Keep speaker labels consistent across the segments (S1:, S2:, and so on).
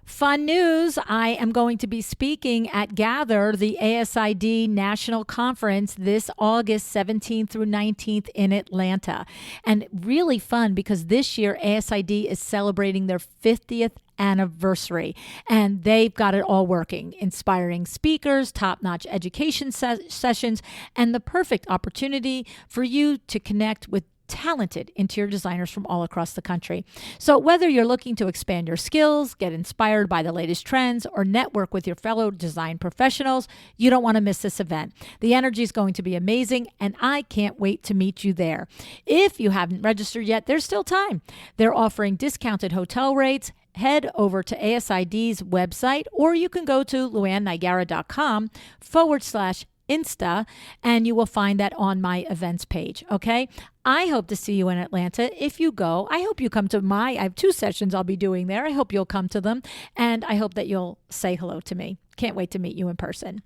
S1: Fun news, I am going to be speaking at Gather, the ASID National Conference, this August 17th through 19th in Atlanta. And really fun because this year ASID is celebrating their 50th anniversary, and they've got it all working. Inspiring speakers, top-notch education sessions, and the perfect opportunity for you to connect with talented interior designers from all across the country. So whether you're looking to expand your skills, get inspired by the latest trends, or network with your fellow design professionals, you don't want to miss this event. The energy is going to be amazing, and I can't wait to meet you there. If you haven't registered yet, there's still time. They're offering discounted hotel rates. Head over to ASID's website, or you can go to luannniagara.com/Insta, and you will find that on my events page. Okay. I hope to see you in Atlanta. If you go, I hope you come to I have 2 sessions I'll be doing there. I hope you'll come to them, and I hope that you'll say hello to me. Can't wait to meet you in person.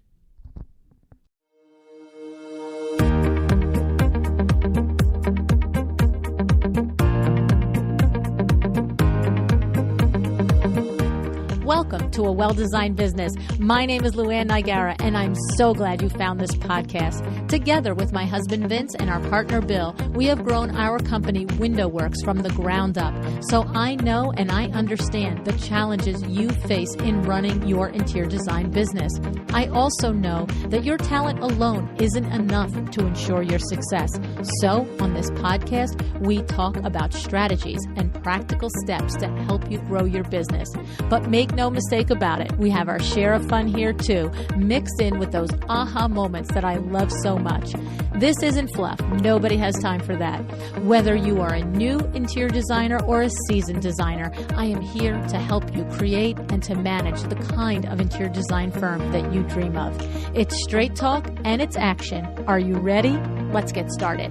S1: Welcome to A Well-Designed Business. My name is LuAnn Niagara, and I'm so glad you found this podcast. Together with my husband Vince and our partner Bill, we have grown our company WindowWorks from the ground up. So I know and I understand the challenges you face in running your interior design business. I also know that your talent alone isn't enough to ensure your success. So on this podcast, we talk about strategies and practical steps to help you grow your business. But make no mistake about it, we have our share of fun here too, mixed in with those aha moments that I love so much. This isn't fluff. Nobody has time for that. Whether you are a new interior designer or a seasoned designer, I am here to help you create and to manage the kind of interior design firm that you dream of. It's straight talk and it's action. Are you ready? Let's get started.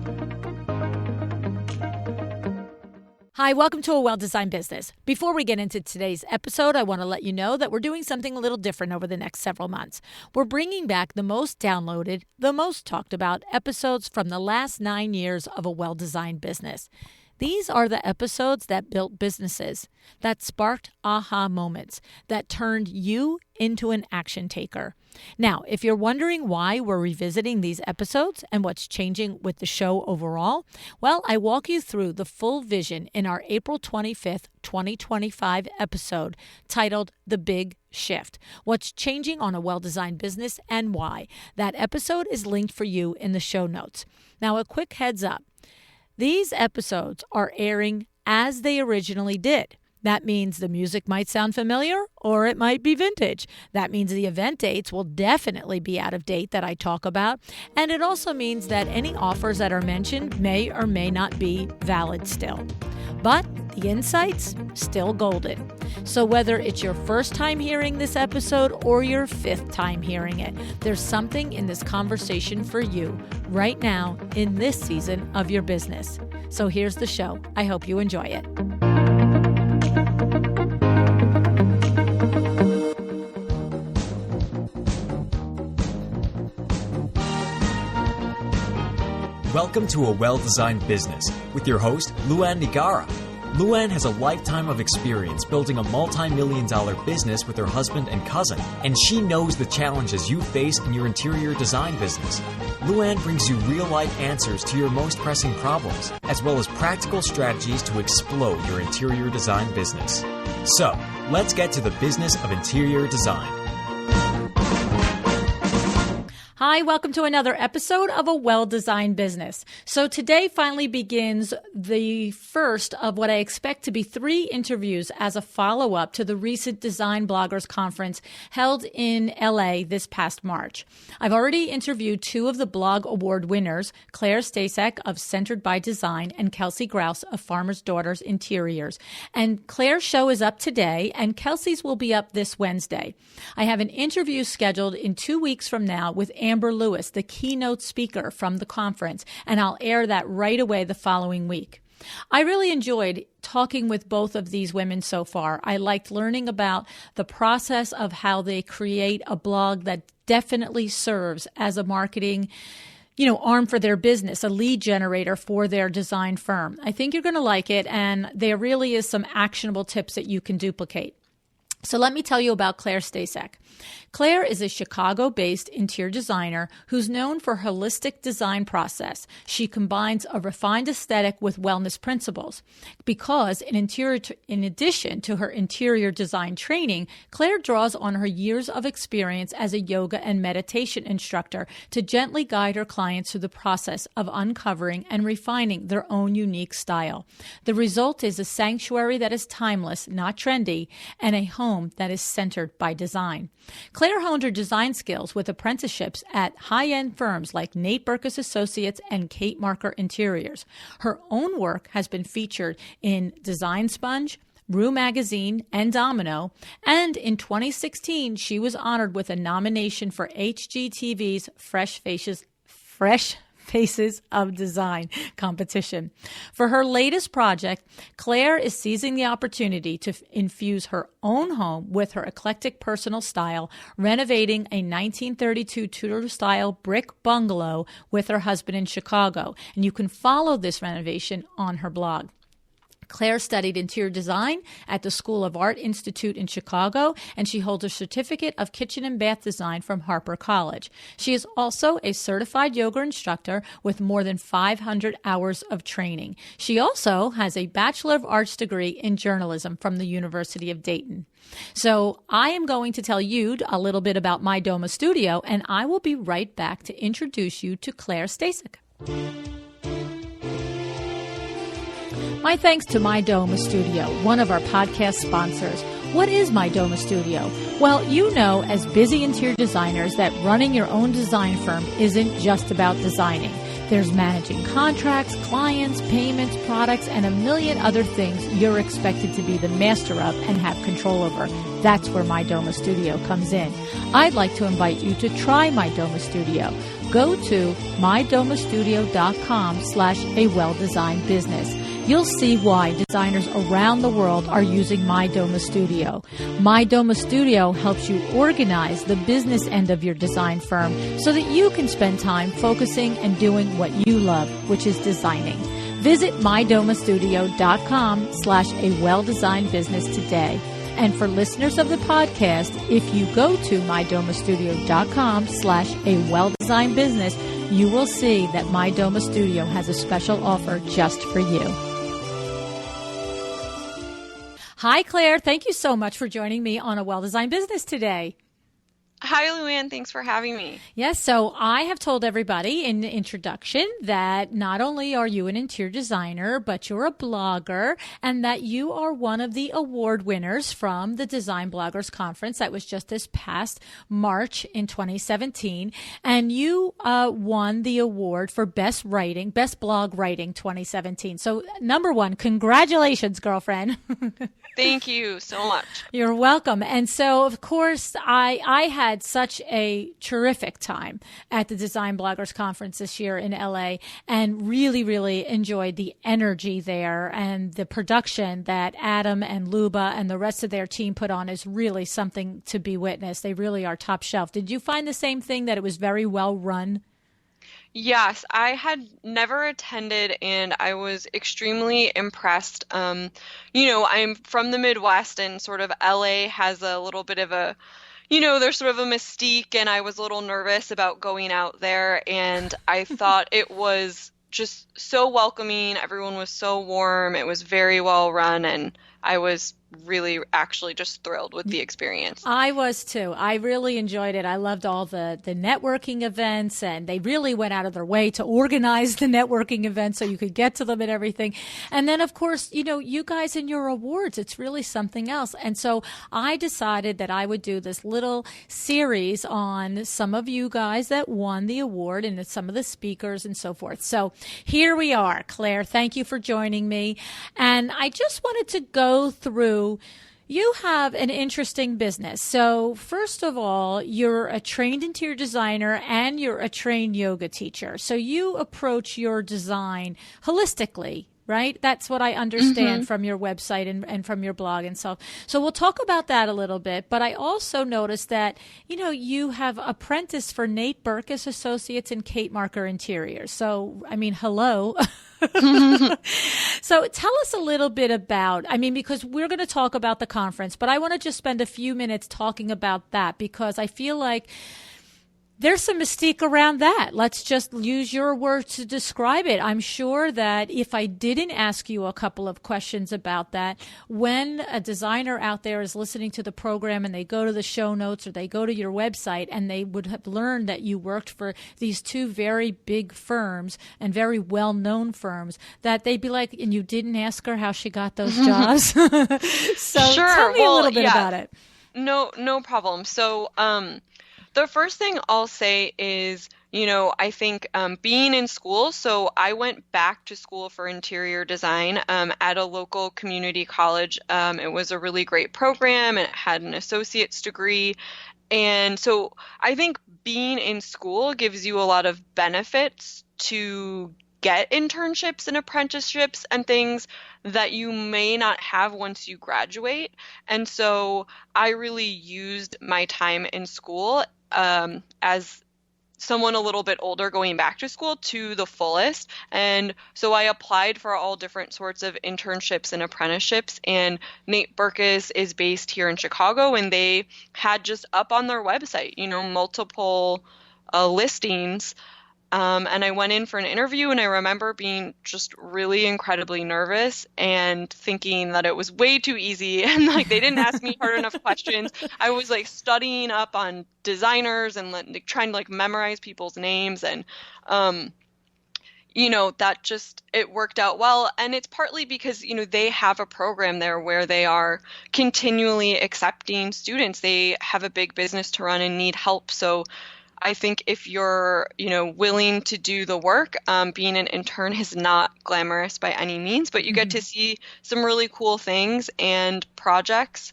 S1: Hi, welcome to A Well-Designed Business. Before we get into today's episode, I want to let you know that we're doing something a little different over the next several months. We're bringing back the most downloaded, the most talked about episodes from the last 9 years of A Well-Designed Business. These are the episodes that built businesses, that sparked aha moments, that turned you into an action taker. Now, if you're wondering why we're revisiting these episodes and what's changing with the show overall, well, I walk you through the full vision in our April 25th, 2025 episode titled The Big Shift, What's Changing on a Well-Designed Business and Why. That episode is linked for you in the show notes. Now, a quick heads up. These episodes are airing as they originally did. That means the music might sound familiar or it might be vintage. That means the event dates will definitely be out of date that I talk about. And it also means that any offers that are mentioned may or may not be valid still. But the insights, still golden. So whether it's your first time hearing this episode or your 5th time hearing it, there's something in this conversation for you right now in this season of your business. So here's the show. I hope you enjoy it.
S2: Welcome to A Well-Designed Business with your host, LuAnn Niagara. LuAnn has a lifetime of experience building a multi-million-dollar business with her husband and cousin, and she knows the challenges you face in your interior design business. LuAnn brings you real-life answers to your most pressing problems, as well as practical strategies to explode your interior design business. So, let's get to the business of interior design.
S1: Hi, welcome to another episode of A Well-Designed Business. So today finally begins the first of what I expect to be 3 interviews as a follow-up to the recent Design Bloggers Conference held in LA this past March. I've already interviewed 2 of the Blog Award winners, Claire Staszak of Centered by Design and Kelsey Grouse of Farmer's Daughters Interiors. And Claire's show is up today and Kelsey's will be up this Wednesday. I have an interview scheduled in 2 weeks from now with Amber Lewis, the keynote speaker from the conference, and I'll air that right away the following week. I really enjoyed talking with both of these women so far. I liked learning about the process of how they create a blog that definitely serves as a marketing arm for their business, a lead generator for their design firm. I think you're going to like it, and there really is some actionable tips that you can duplicate. So let me tell you about Claire Staszak. Claire is a Chicago-based interior designer who's known for her holistic design process. She combines a refined aesthetic with wellness principles. Because in addition to her interior design training, Claire draws on her years of experience as a yoga and meditation instructor to gently guide her clients through the process of uncovering and refining their own unique style. The result is a sanctuary that is timeless, not trendy, and a home that is centered by design. Claire honed her design skills with apprenticeships at high-end firms like Nate Berkus Associates and Kate Marker Interiors. Her own work has been featured in Design Sponge, Rue Magazine, and Domino, and in 2016, she was honored with a nomination for HGTV's Fresh Faces of Design competition. For her latest project, Claire is seizing the opportunity to infuse her own home with her eclectic personal style, renovating a 1932 Tudor-style brick bungalow with her husband in Chicago. And you can follow this renovation on her blog. Claire studied interior design at the School of Art Institute in Chicago, and she holds a certificate of kitchen and bath design from Harper College. She is also a certified yoga instructor with more than 500 hours of training. She also has a Bachelor of Arts degree in journalism from the University of Dayton. So I am going to tell you a little bit about My Doma Studio, and I will be right back to introduce you to Claire Staszak. My thanks to My Doma Studio, one of our podcast sponsors. What is My Doma Studio? Well, you know, as busy interior designers, that running your own design firm isn't just about designing. There's managing contracts, clients, payments, products, and a million other things you're expected to be the master of and have control over. That's where My Doma Studio comes in. I'd like to invite you to try My Doma Studio. Go to mydomastudio.com/awelldesignedbusiness. You'll see why designers around the world are using My Doma Studio. My Doma Studio helps you organize the business end of your design firm so that you can spend time focusing and doing what you love, which is designing. Visit mydomastudio.com/awelldesignedbusiness today. And for listeners of the podcast, if you go to mydomastudio.com/awelldesignedbusiness, you will see that My Doma Studio has a special offer just for you. Hi, Claire. Thank you so much for joining me on A Well-Designed Business today.
S3: Hi, LuAnn. Thanks for having me.
S1: Yes, so I have told everybody in the introduction that not only are you an interior designer, but you're a blogger, and that you are one of the award winners from the Design Bloggers Conference that was just this past March in 2017. And you won the award for Best Blog Writing 2017. So, number one, congratulations, girlfriend.
S3: Thank you so much.
S1: You're welcome. And so, of course, I had such a terrific time at the Design Bloggers Conference this year in LA, and really, really enjoyed the energy there, and the production that Adam and Luba and the rest of their team put on is really something to be witnessed. They really are top shelf. Did you find the same thing, that it was very well run?
S3: Yes, I had never attended, and I was extremely impressed. I'm from the Midwest, and sort of LA has a little bit of a, there's sort of a mystique, and I was a little nervous about going out there, and I thought it was just so welcoming. Everyone was so warm. It was very well run, and I was really actually just thrilled with the experience.
S1: I was too. I really enjoyed it. I loved all the networking events, and they really went out of their way to organize the networking events so you could get to them and everything. And then, of course, you guys and your awards, it's really something else. And so I decided that I would do this little series on some of you guys that won the award and some of the speakers and so forth. So here we are. Claire, thank you for joining me. And I just wanted to go through, you have an interesting business. So first of all, you're a trained interior designer and you're a trained yoga teacher. So you approach your design holistically. right? That's what I understand from your website and from your blog and stuff. So we'll talk about that a little bit. But I also noticed that, you have apprenticed for Nate Burkus Associates and Kate Marker Interiors. So, I mean, hello. So tell us a little bit about, because we're going to talk about the conference, but I want to just spend a few minutes talking about that because I feel like there's some mystique around that. Let's just use your words to describe it. I'm sure that if I didn't ask you a couple of questions about that, when a designer out there is listening to the program and they go to the show notes or they go to your website and they would have learned that you worked for these two very big firms and very well-known firms, that they'd be like, and you didn't ask her how she got those jobs? So
S3: Sure.
S1: tell me a little bit about it.
S3: No problem. So, the first thing I'll say is, I think being in school, so I went back to school for interior design at a local community college. It was a really great program. It had an associate's degree. And so I think being in school gives you a lot of benefits to get internships and apprenticeships and things that you may not have once you graduate. And so I really used my time in school as someone a little bit older going back to school to the fullest. And so I applied for all different sorts of internships and apprenticeships. And Nate Burkus is based here in Chicago, and they had just up on their website, multiple listings. And I went in for an interview, and I remember being just really incredibly nervous and thinking that it was way too easy. And they didn't ask me hard enough questions. I was studying up on designers and trying to memorize people's names. And, that just, it worked out well. And it's partly because, they have a program there where they are continually accepting students. They have a big business to run and need help. So I think if you're, willing to do the work, being an intern is not glamorous by any means, but you get to see some really cool things and projects.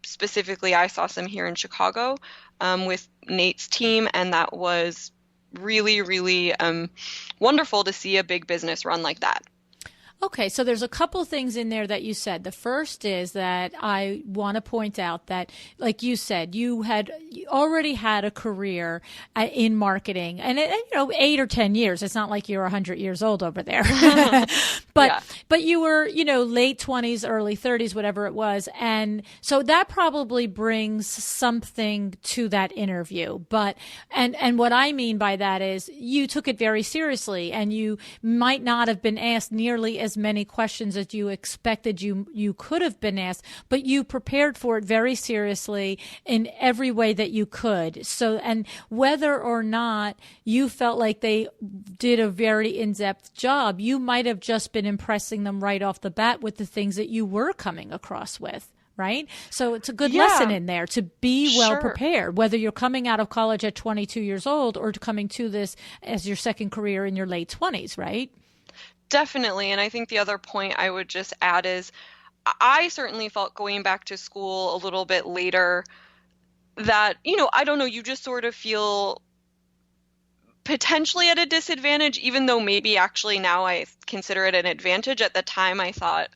S3: Specifically, I saw some here in Chicago with Nate's team, and that was really, really wonderful to see a big business run like that.
S1: Okay, so there's a couple things in there that you said. The first is that I want to point out that, like you said, you already had a career in marketing, and 8 or 10 years. It's not like you're 100 years old over there, but you were, late 20s, early 30s, whatever it was, and so that probably brings something to that interview. But and what I mean by that is you took it very seriously, and you might not have been asked nearly as many questions as you expected you could have been asked, but you prepared for it very seriously in every way that you could. So, and whether or not you felt like they did a very in-depth job, you might have just been impressing them right off the bat with the things that you were coming across with. Right? So it's a good lesson in there to be well prepared, whether you're coming out of college at 22 years old or coming to this as your second career in your late 20s, right?
S3: Definitely. And I think the other point I would just add is I certainly felt going back to school a little bit later that, I don't know, you just sort of feel potentially at a disadvantage, even though maybe actually now I consider it an advantage. At the time I thought,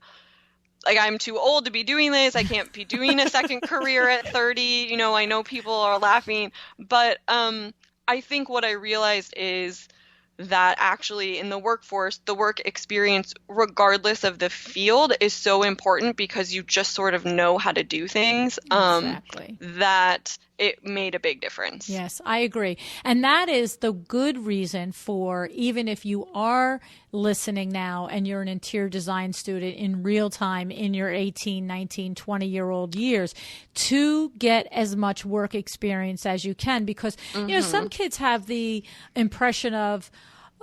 S3: I'm too old to be doing this. I can't be doing a second career at 30. I know people are laughing, but I think what I realized is that actually in the workforce, the work experience, regardless of the field, is so important because you just sort of know how to do things.
S1: Exactly.
S3: That it made a big difference.
S1: Yes, I agree. And that is the good reason for, even if you are listening now and you're an interior design student in real time in your 18, 19, 20-year-old years, to get as much work experience as you can. Because, some kids have the impression of,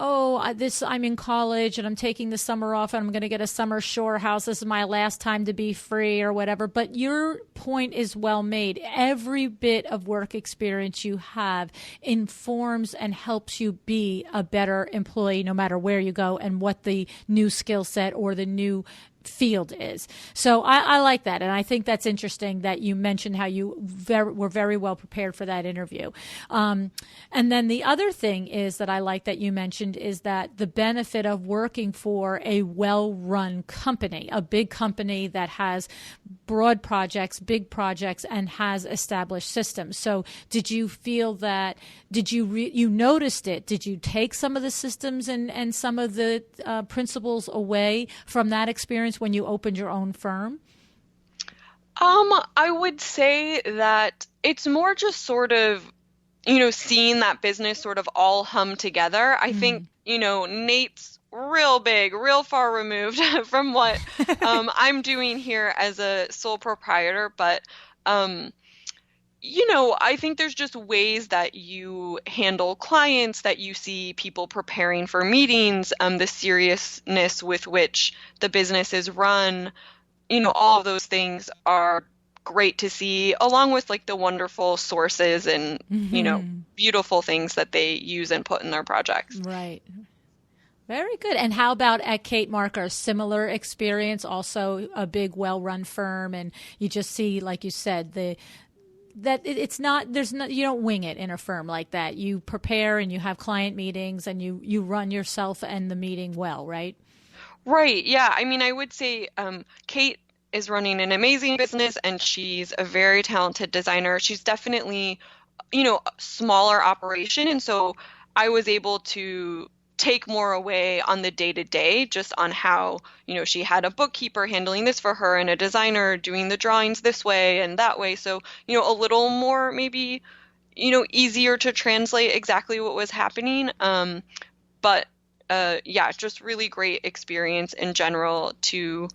S1: I'm in college and I'm taking the summer off and I'm going to get a summer shore house. This is my last time to be free or whatever. But your point is well made. Every bit of work experience you have informs and helps you be a better employee no matter where you go and what the new skill set or the new field is. So I like that. And I think that's interesting that you mentioned how you were very well prepared for that interview. And then the other thing is that I like that you mentioned is that the benefit of working for a well-run company, a big company that has broad projects, big projects, and has established systems. So did you feel that, you noticed it? Did you take some of the systems and some of the principles away from that experience when you opened your own firm?
S3: I would say that it's more just sort of, seeing that business sort of all hum together. I think, Nate's real big, real far removed from what I'm doing here as a sole proprietor. But, I think there's just ways that you handle clients, that you see people preparing for meetings, the seriousness with which the business is run, all of those things are great to see, along with like the wonderful sources and, beautiful things that they use and put in their projects.
S1: Right. Very good. And how about at Kate Marker? Similar experience, also a big, well-run firm, and you just see, like you said, it's not, you don't wing it in a firm like that. You prepare and you have client meetings and you run yourself and the meeting well, right?
S3: Right. Yeah. I mean, I would say Kate is running an amazing business and she's a very talented designer. She's definitely, a smaller operation. And so I was able to take more away on the day-to-day, just on how, she had a bookkeeper handling this for her and a designer doing the drawings this way and that way. So, a little more maybe, easier to translate exactly what was happening. But just really great experience in general to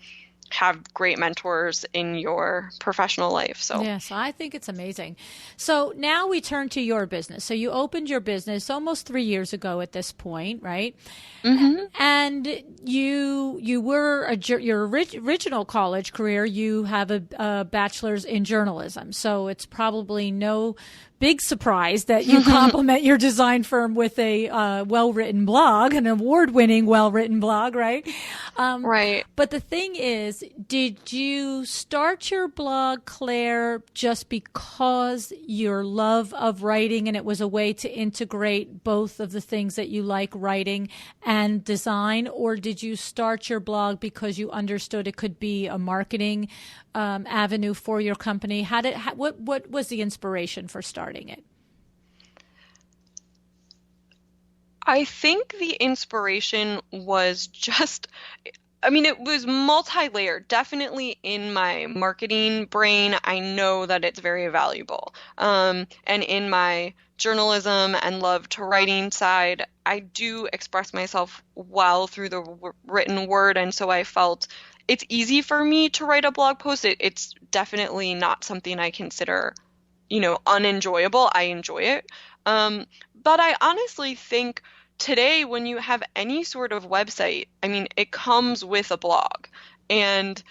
S3: have great mentors in your professional life. So
S1: yes, I think it's amazing. So now we turn to your business. So you opened your business almost 3 years ago at this point, right? Mm-hmm. And you were your original college career. You have a bachelor's in journalism, so it's probably no big surprise that you complement your design firm with a well-written blog, an award-winning well-written blog, right?
S3: Right.
S1: But the thing is, did you start your blog, Claire, just because your love of writing and it was a way to integrate both of the things that you like, writing and design? Or did you start your blog because you understood it could be a marketing avenue for your company? What was the inspiration for starting it?
S3: I think the inspiration was just, it was multi-layered. Definitely in my marketing brain, I know that it's very valuable. And in my journalism and love to writing side, I do express myself well through the written word. And so I felt it's easy for me to write a blog post. It's definitely not something I consider, unenjoyable. I enjoy it. But I honestly think today when you have any sort of website, it comes with a blog. And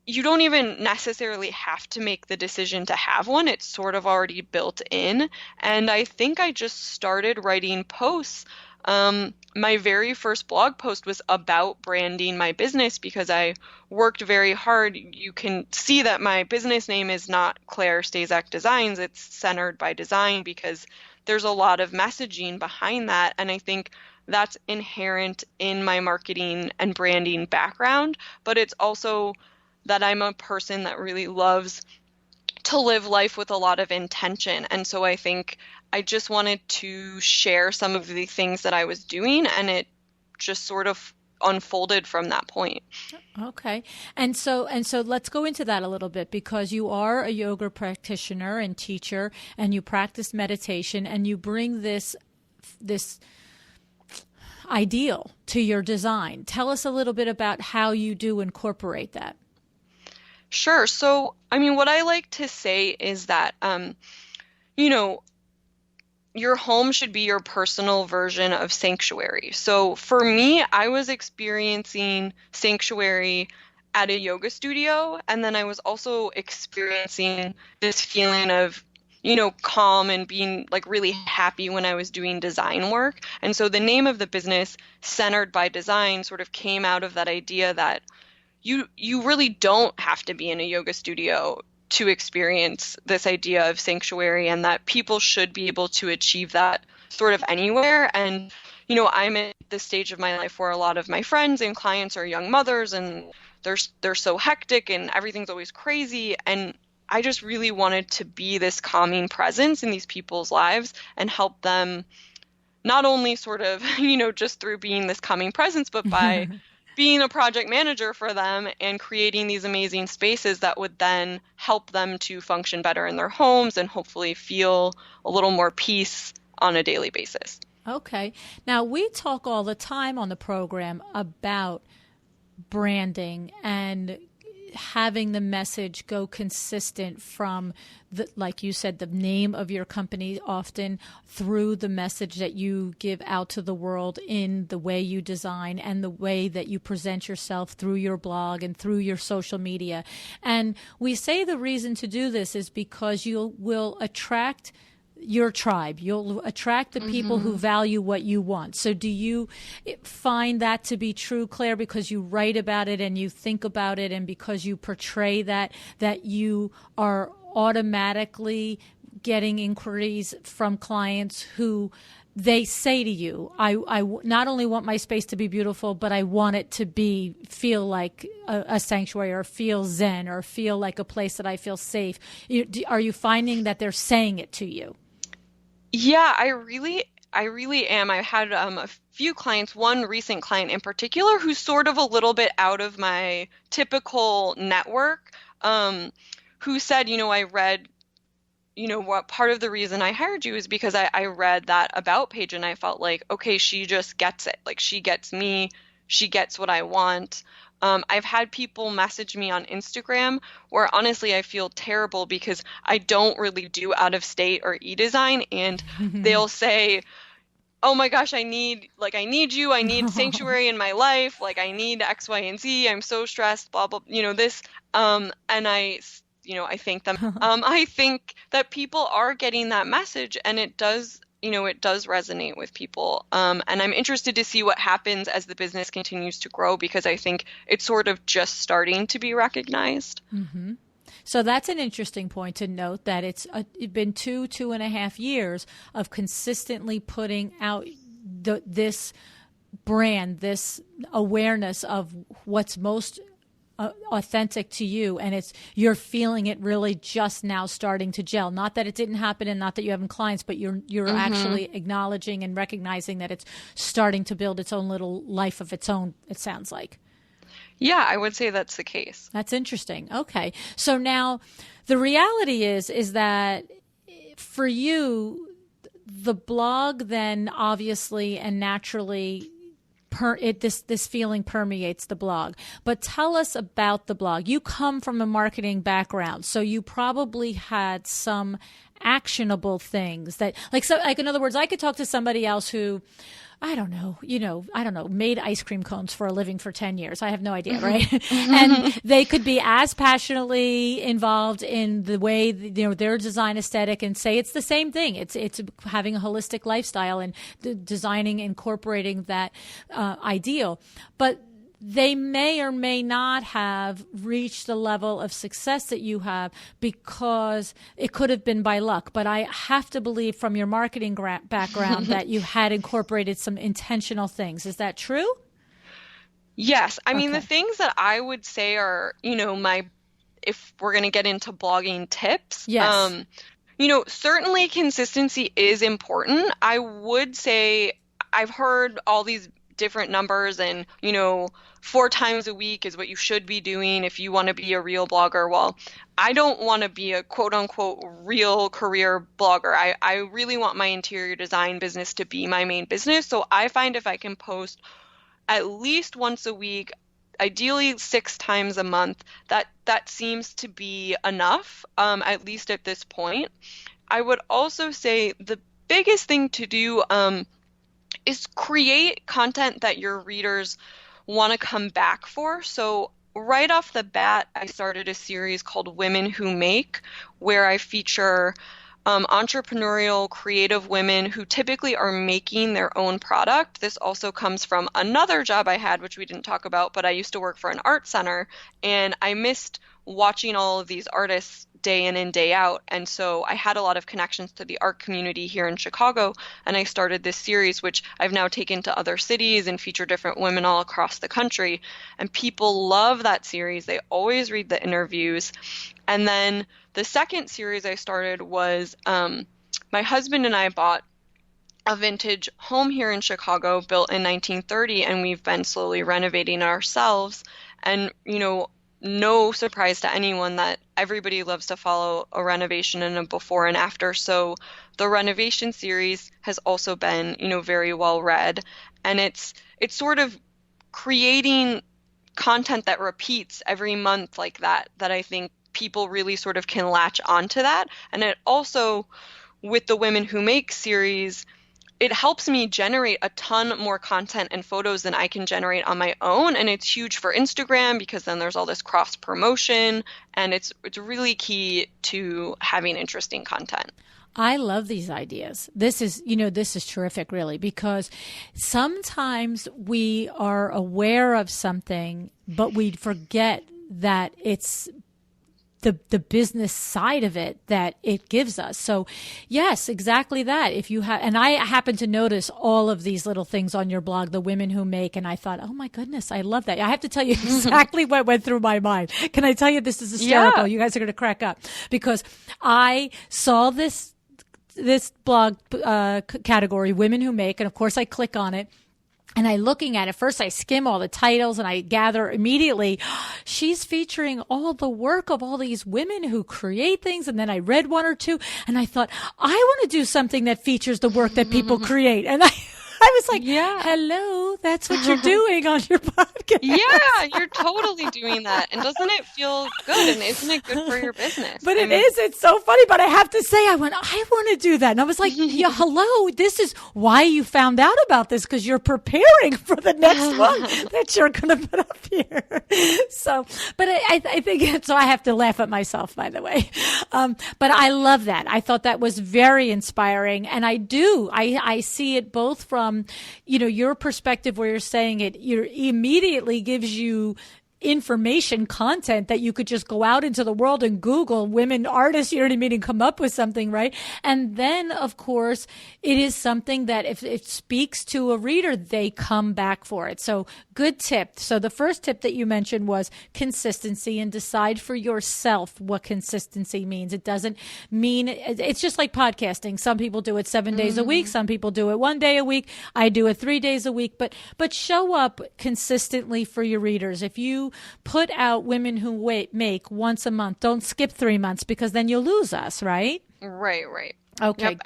S3: you don't even necessarily have to make the decision to have one. It's sort of already built in. And I think I just started writing posts. My very first blog post was about branding my business because I worked very hard. You can see that my business name is not Claire Staszak Designs. It's Centered by Design because there's a lot of messaging behind that. And I think that's inherent in my marketing and branding background. But it's also that I'm a person that really loves to live life with a lot of intention. And so I think I just wanted to share some of the things that I was doing, and it just sort of unfolded from that point.
S1: Okay. And so let's go into that a little bit, because you are a yoga practitioner and teacher, and you practice meditation, and you bring this ideal to your design. Tell us a little bit about how you do incorporate that.
S3: Sure. So, what I like to say is that, your home should be your personal version of sanctuary. So for me, I was experiencing sanctuary at a yoga studio, and then I was also experiencing this feeling of, calm and being like really happy when I was doing design work. And so the name of the business, Centered by Design, sort of came out of that idea that, you really don't have to be in a yoga studio to experience this idea of sanctuary, and that people should be able to achieve that sort of anywhere. And, I'm at this stage of my life where a lot of my friends and clients are young mothers, and they're so hectic and everything's always crazy. And I just really wanted to be this calming presence in these people's lives and help them not only sort of, just through being this calming presence, but by being a project manager for them and creating these amazing spaces that would then help them to function better in their homes and hopefully feel a little more peace on a daily basis.
S1: Okay. Now, we talk all the time on the program about branding and having the message go consistent from like you said, the name of your company often through the message that you give out to the world in the way you design and the way that you present yourself through your blog and through your social media. And we say the reason to do this is because you will attract your tribe. You'll attract the people who value what you want. So do you find that to be true, Claire, because you write about it and you think about it and because you portray that you are automatically getting inquiries from clients who they say to you, I not only want my space to be beautiful, but I want it to feel like a sanctuary or feel zen or feel like a place that I feel safe. Are you finding that they're saying it to you?
S3: Yeah, I really am. I had a few clients, one recent client in particular, who's sort of a little bit out of my typical network, who said, I read, what part of the reason I hired you is because I read that about page and I felt like, okay, she just gets it. Like she gets me, she gets what I want. I've had people message me on Instagram where honestly I feel terrible because I don't really do out of state or e-design, and they'll say, oh my gosh, I need you, I need sanctuary in my life, like I need X, Y, and Z, I'm so stressed, blah, blah, this, and I thank them. I think that people are getting that message and it does resonate with people. And I'm interested to see what happens as the business continues to grow because I think it's sort of just starting to be recognized.
S1: Mm-hmm. So that's an interesting point to note that it's been 2.5 years of consistently putting out this brand, this awareness of what's most authentic to you, and you're feeling it really just now starting to gel. Not that it didn't happen and not that you haven't clients, but you're actually acknowledging and recognizing that it's starting to build its own little life of its own, it sounds like.
S3: Yeah, I would say that's the case.
S1: That's interesting. Okay. So now the reality is that for you, the blog then obviously and naturally this feeling permeates the blog. But tell us about the blog. You come from a marketing background, so you probably had some actionable things that, in other words, I could talk to somebody else who, I don't know, made ice cream cones for a living for 10 years. I have no idea, right? And they could be as passionately involved in the way, their design aesthetic and say it's the same thing. It's having a holistic lifestyle and designing, incorporating that ideal. But they may or may not have reached the level of success that you have because it could have been by luck. But I have to believe from your marketing background that you had incorporated some intentional things. Is that true?
S3: Yes. I mean, the things that I would say are, if we're going to get into blogging tips,
S1: yes.
S3: Certainly consistency is important. I would say I've heard all these different numbers and, 4 times a week is what you should be doing if you want to be a real blogger. Well, I don't want to be a quote unquote real career blogger. I really want my interior design business to be my main business. So I find if I can post at least once a week, ideally 6 times a month, that seems to be enough, at least at this point. I would also say the biggest thing to do is create content that your readers want to come back for. So right off the bat, I started a series called Women Who Make, where I feature entrepreneurial, creative women who typically are making their own product. This also comes from another job I had, which we didn't talk about, but I used to work for an art center, and I missed watching all of these artists day in and day out. And so I had a lot of connections to the art community here in Chicago, and I started this series, which I've now taken to other cities and feature different women all across the country. And people love that series. They always read the interviews. And then the second series I started was my husband and I bought a vintage home here in Chicago built in 1930, and we've been slowly renovating it ourselves. And, no surprise to anyone that everybody loves to follow a renovation and a before and after. So the renovation series has also been, very well read. And it's sort of creating content that repeats every month like that I think people really sort of can latch onto that. And it also, with the Women Who Make series, it helps me generate a ton more content and photos than I can generate on my own. And it's huge for Instagram because then there's all this cross promotion, and it's really key to having interesting content.
S1: I love these ideas. This is terrific, really, because sometimes we are aware of something, but we forget that it's the business side of it that it gives us. So yes, exactly that. If you have, and I happen to notice all of these little things on your blog, the Women Who Make, and I thought, oh my goodness, I love that. I have to tell you exactly what went through my mind. Can I tell you, this is hysterical. Yeah. You guys are going to crack up because I saw this blog category, Women Who Make, and of course I click on it. And looking at it, first I skim all the titles and I gather immediately, she's featuring all the work of all these women who create things. And then I read one or two and I thought, I want to do something that features the work that people create. And I was like, hello, that's what you're doing on your podcast.
S3: Yeah, you're totally doing that. And doesn't it feel good? And isn't it good for your business?
S1: But it's so funny. But I have to say, I want to do that. And I was like, yeah, hello, this is why you found out about this, because you're preparing for the next one that you're going to put up here. So, but I think, so I have to laugh at myself, by the way. But I love that. I thought that was very inspiring. And I see it both from, your perspective where you're saying it immediately gives you information content that you could just go out into the world and Google women artists, and come up with something, right? And then, of course, it is something that if it speaks to a reader, they come back for it. So good tip. So the first tip that you mentioned was consistency, and decide for yourself what consistency means. It doesn't mean, it's just like podcasting. Some people do it 7 days a week. Some people do it 1 day a week. I do it 3 days a week, but show up consistently for your readers. If you put out Women Who Make once a month, don't skip 3 months, because then you'll lose us, right?
S3: Right.
S1: Okay.
S3: Yep,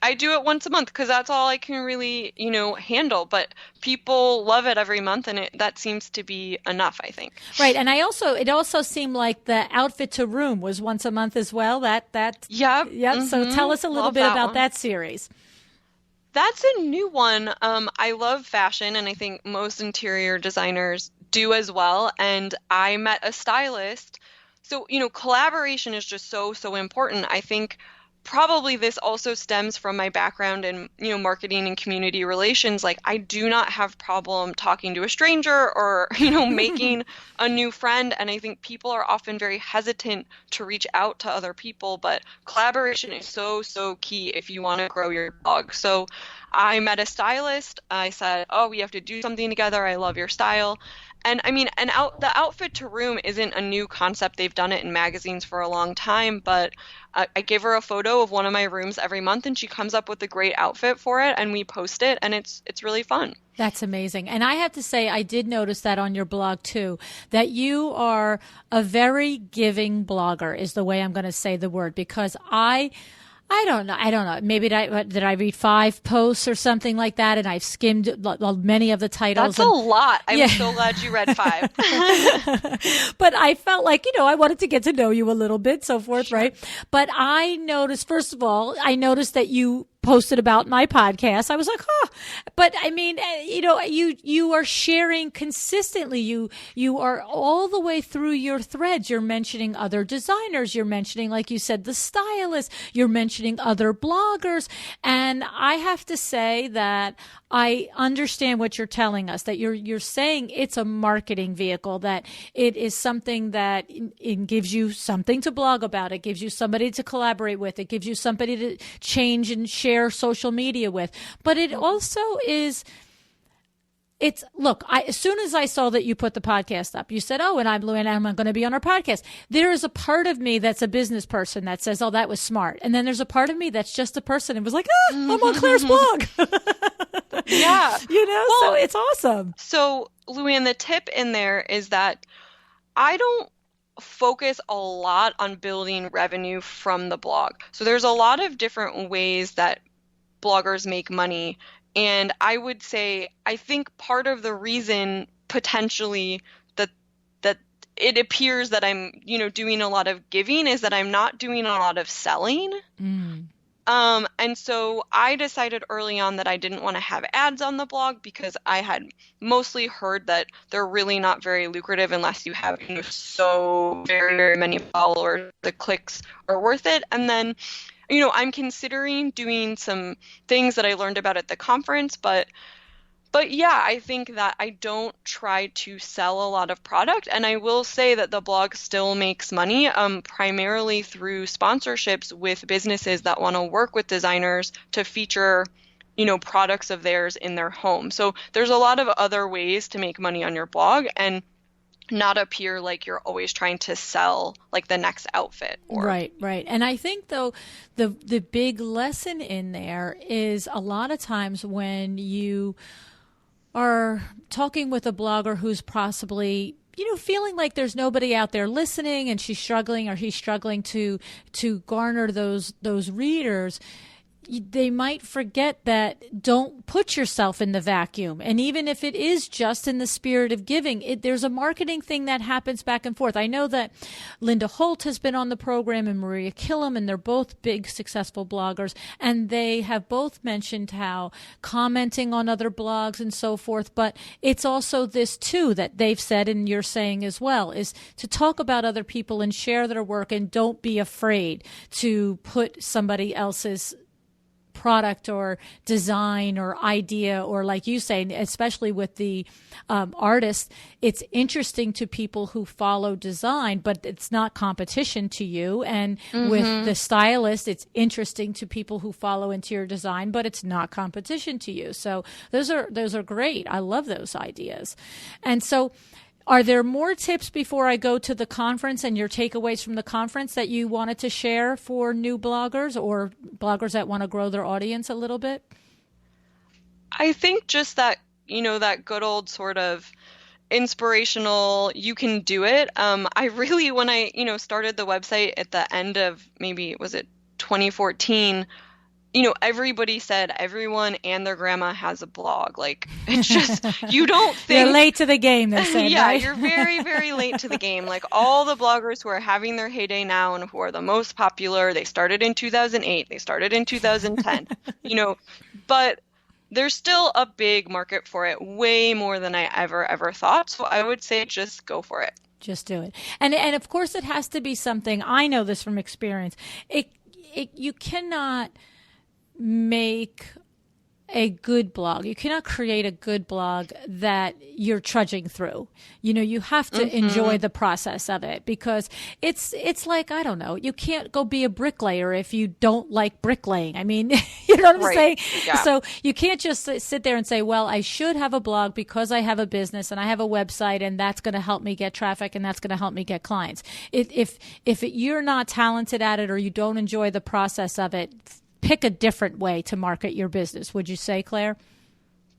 S3: I do it once a month because that's all I can really, handle. But people love it every month, and that seems to be enough, I think.
S1: Right, and it also seemed like the Outfit to Room was once a month as well. Yep. Mm-hmm. So tell us a little bit about that series.
S3: That's a new one. I love fashion, and I think most interior designers do as well. And I met a stylist. So, collaboration is just so important. I think probably this also stems from my background in, marketing and community relations. Like, I do not have problem talking to a stranger or, making a new friend. And I think people are often very hesitant to reach out to other people, but collaboration is so key if you want to grow your blog. So I met a stylist. I said, we have to do something together. I love your style. And the Outfit to Room isn't a new concept. They've done it in magazines for a long time, but I give her a photo of one of my rooms every month, and she comes up with a great outfit for it, and we post it, and it's really fun.
S1: That's amazing. And I have to say, I did notice that on your blog too, that you are a very giving blogger, is the way I'm going to say the word, because I don't know. Maybe did I read 5 posts or something like that, and I've skimmed many of the titles.
S3: That's a lot. I'm so glad you read 5.
S1: But I felt like, I wanted to get to know you a little bit, so forth,
S3: Sure.
S1: right? But I noticed, first of all, that you posted about my podcast. I was like, huh. But I mean, you are sharing consistently. You are all the way through your threads. You're mentioning other designers. You're mentioning, like you said, the stylist. You're mentioning other bloggers. And I have to say that I understand what you're telling us, that you're saying it's a marketing vehicle, that it is something that it gives you something to blog about. It gives you somebody to collaborate with. It gives you somebody to change and share social media with. But it also is, as soon as I saw that you put the podcast up, you said, oh, and I'm LuAnn, I'm going to be on our podcast. There is a part of me that's a business person that says, oh, that was smart. And then there's a part of me that's just a person and was like, I'm on Claire's blog.
S3: Yeah.
S1: So it's awesome.
S3: So, LuAnn, the tip in there is that I don't focus a lot on building revenue from the blog. So there's a lot of different ways that bloggers make money. And I would say, I think part of the reason potentially that it appears that I'm, doing a lot of giving is that I'm not doing a lot of selling. And so I decided early on that I didn't want to have ads on the blog because I had mostly heard that they're really not very lucrative unless you have so very, very many followers. The clicks are worth it. And then, I'm considering doing some things that I learned about at the conference, but yeah, I think that I don't try to sell a lot of product. And I will say that the blog still makes money, primarily through sponsorships with businesses that want to work with designers to feature, products of theirs in their home. So there's a lot of other ways to make money on your blog and not appear like you're always trying to sell like the next outfit.
S1: Right. And I think though the big lesson in there is a lot of times when you are talking with a blogger who's possibly, feeling like there's nobody out there listening and she's struggling or he's struggling to garner those readers, they might forget that don't put yourself in the vacuum. And even if it is just in the spirit of giving, there's a marketing thing that happens back and forth. I know that Linda Holt has been on the program and Maria Killam, and they're both big, successful bloggers. And they have both mentioned how commenting on other blogs and so forth. But it's also this, too, that they've said, and you're saying as well, is to talk about other people and share their work and don't be afraid to put somebody else's product or design or idea, or like you say, especially with the artists, it's interesting to people who follow design, but it's not competition to you. And with the stylist, it's interesting to people who follow interior design, but it's not competition to you. So those are great. I love those ideas. And so are there more tips before I go to the conference and your takeaways from the conference that you wanted to share for new bloggers or bloggers that want to grow their audience a little bit?
S3: I think just that, that good old sort of inspirational, you can do it. I really, when I, started the website at the end of maybe, was it 2014, everybody said everyone and their grandma has a blog. Like, it's just, you don't think.
S1: You're late to the game, they said.
S3: Yeah,
S1: right?
S3: You're very, very late to the game. Like, all the bloggers who are having their heyday now and who are the most popular, they started in 2008, they started in 2010, but there's still a big market for it, way more than I ever thought. So I would say just go for it.
S1: Just do it. And of course, it has to be something, I know this from experience. You cannot make a good blog. You cannot create a good blog that you're trudging through. You have to enjoy the process of it, because it's like, I don't know, you can't go be a bricklayer if you don't like bricklaying. I mean, you know what I'm saying?
S3: Yeah.
S1: So you can't just sit there and say, well, I should have a blog because I have a business and I have a website and that's going to help me get traffic and that's going to help me get clients. If you're not talented at it or you don't enjoy the process of it, pick a different way to market your business. Would you say, Claire?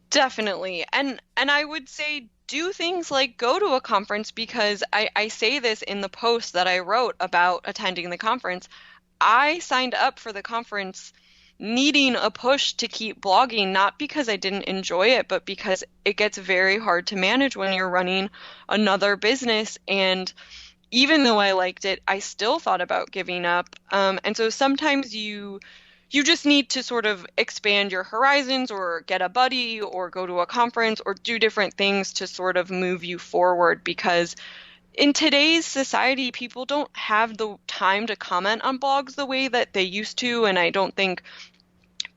S3: Definitely. And I would say do things like go to a conference, because I say this in the post that I wrote about attending the conference. I signed up for the conference needing a push to keep blogging, not because I didn't enjoy it, but because it gets very hard to manage when you're running another business. And even though I liked it, I still thought about giving up. And so sometimes you you just need to sort of expand your horizons or get a buddy or go to a conference or do different things to sort of move you forward, because in today's society, people don't have the time to comment on blogs the way that they used to, and I don't think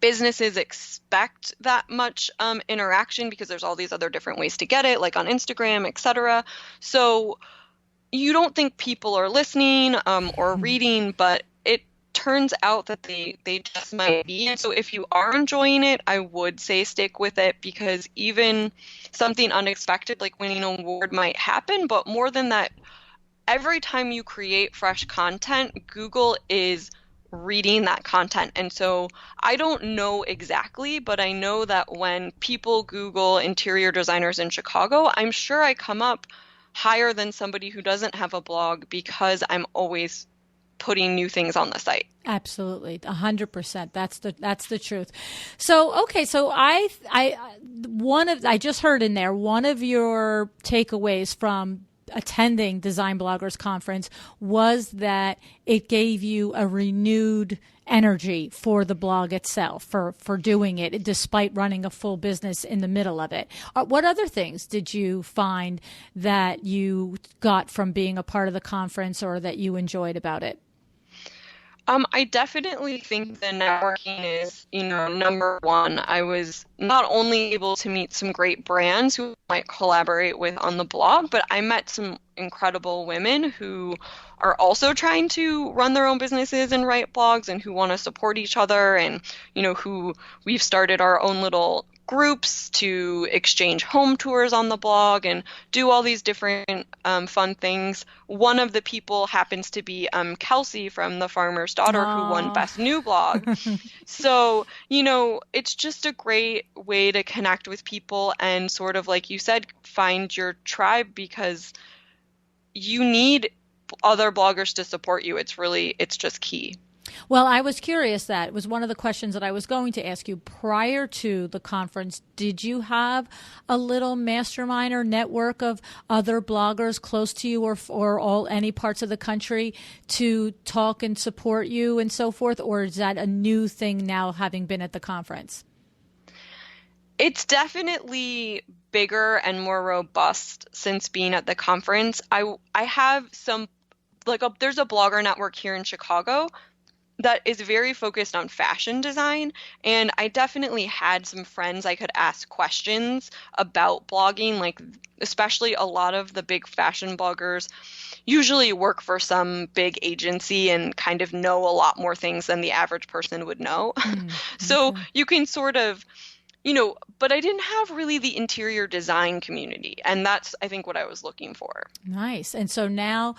S3: businesses expect that much interaction because there's all these other different ways to get it, like on Instagram, etc. So you don't think people are listening or reading, but it turns out that they just might be. And so if you are enjoying it, I would say stick with it, because even something unexpected like winning an award might happen. But more than that, every time you create fresh content, Google is reading that content. And so I don't know exactly, but I know that when people Google interior designers in Chicago, I'm sure I come up higher than somebody who doesn't have a blog, because I'm always putting new things on the site.
S1: Absolutely. 100%. That's the truth. So, okay. So I just heard in there, one of your takeaways from attending Design Bloggers Conference was that it gave you a renewed energy for the blog itself, for doing it, despite running a full business in the middle of it. What other things did you find that you got from being a part of the conference or that you enjoyed about it?
S3: I definitely think the networking is, number one. I was not only able to meet some great brands who I might collaborate with on the blog, but I met some incredible women who are also trying to run their own businesses and write blogs, and who want to support each other, and, who we've started our own little groups to exchange home tours on the blog and do all these different fun things. One of the people happens to be Kelsey from The Farmer's Daughter, who won Best New Blog. So, it's just a great way to connect with people and sort of, like you said, find your tribe, because you need other bloggers to support you. It's just key.
S1: Well, I was curious. That was one of the questions that I was going to ask you prior to the conference. Did you have a little mastermind or network of other bloggers close to you, or any parts of the country to talk and support you and so forth? Or is that a new thing now, having been at the conference?
S3: It's definitely bigger and more robust since being at the conference. I have some, there's a blogger network here in Chicago that is very focused on fashion design. And I definitely had some friends I could ask questions about blogging, like especially a lot of the big fashion bloggers usually work for some big agency and kind of know a lot more things than the average person would know. So you can sort of, but I didn't have really the interior design community. And that's, I think, what I was looking for.
S1: Nice. And so now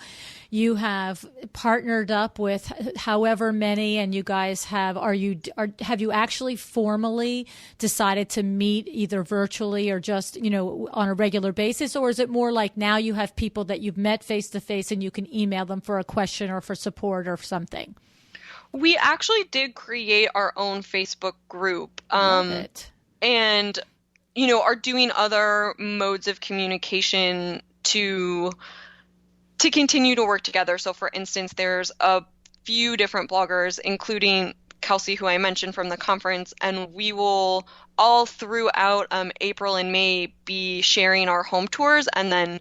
S1: you have partnered up with however many, and you guys have, have you actually formally decided to meet either virtually or just, on a regular basis? Or is it more like now you have people that you've met face to face and you can email them for a question or for support or something?
S3: We actually did create our own Facebook group.
S1: Love it.
S3: And, are doing other modes of communication to continue to work together. So, for instance, there's a few different bloggers, including Kelsey, who I mentioned from the conference, and we will all throughout April and May be sharing our home tours. And then,